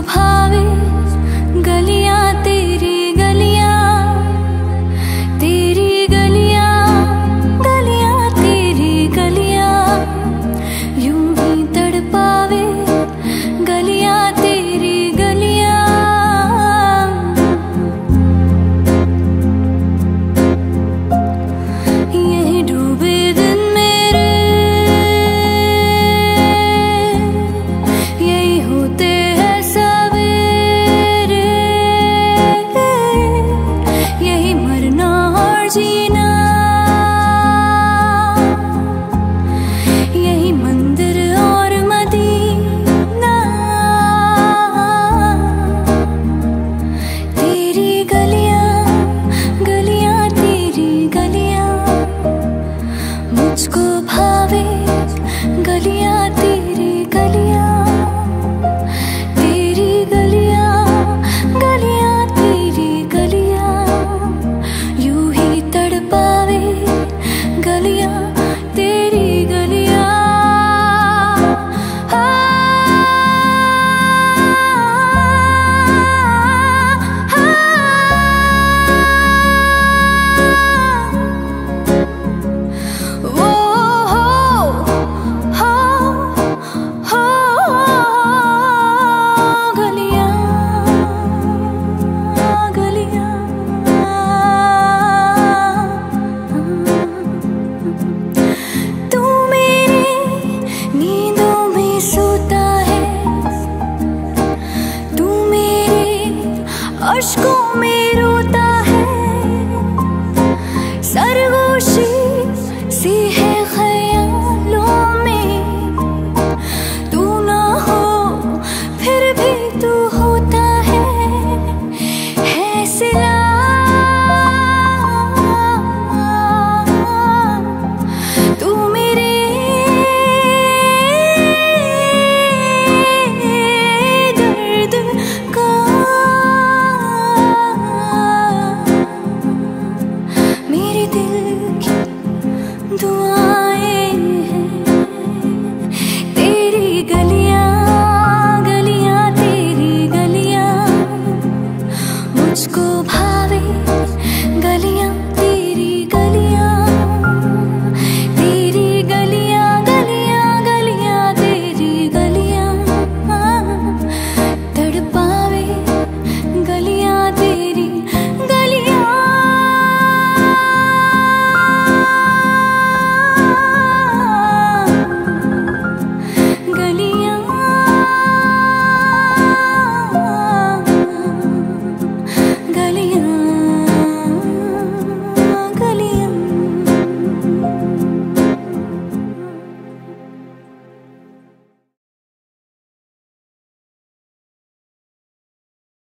भावे गलियां तेरी गलियां, तेरी गलियां, गलियां तेरी गलियां, यूं ही तड़पावे गलियां तेरी गलियां। यही डूबे दिन मेरे, यही होते हैं सवेरे, यही मरना और जीना, यही मंदिर और मदीना। तेरी गलियां, गलियां तेरी गलियां, मुझको भावे गलियां तेरी गलियां, तेरी गलियां, गलियां तेरी गलियां, यूं ही तड़पावे गलियां तेरी गलियां। वो गलियां, गलियां, तू मेरी नींदों में सोता है, तू मेरे अश्कों